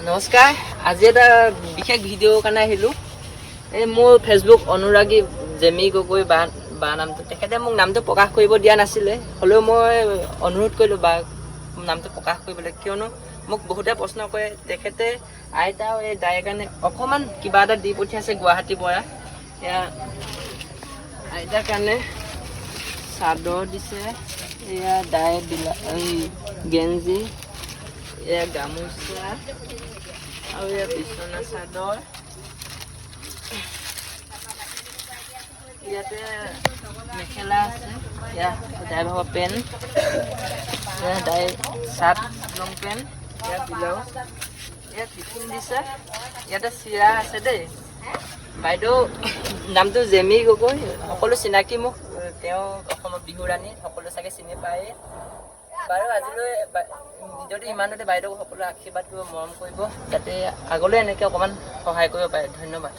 নমস্কাৰ। আজি এটা বিশেষ ভিডিঅ'ৰ কাৰণে আহিলোঁ। এই মোৰ ফেচবুক অনুৰাগী জেমি গগৈ বা নামটো, তেখেতে মোক নামটো প্ৰকাশ কৰিব দিয়া নাছিলে, হ'লেও মই অনুৰোধ কৰিলোঁ বা নামটো প্ৰকাশ কৰিবলৈ, কিয়নো মোক বহুতে প্ৰশ্ন কৰে। তেখেতে আইতা আৰু এই দাইৰ কাৰণে অকণমান কিবা এটা দি পঠিয়াইছে গুৱাহাটীৰ পৰা। এয়া আইতাৰ কাৰণে চাদৰ দিছে, এয়া দাই গেঞ্জি, এয়া গামোচা আৰু এয়া বিচনা চাদৰ। ইয়াতে মেখেলা আছে, এয়া দাই ভাগৰ পেণ্ট, এয়া দাই চাৰ্ট লং পেণ্ট, এয়া ব্লাউজ, এয়া টিফিন দিছে। ইয়াতে চিৰা আছে দেই। বাইদেউ নামটো জেমি গগৈ, সকলো চিনাকি মোক। তেওঁ অসমৰ বিহুৰাণী, সকলো চাগে চিনি পায়েই। বাৰু আজিলৈ ভিডিঅ'টো ইমানতে। বাইদেউক সকলো আশীৰ্বাদ কৰিব, মৰম কৰিব, যাতে আগলৈ এনেকৈ অকণমান সহায় কৰিব পাৰে। ধন্যবাদ।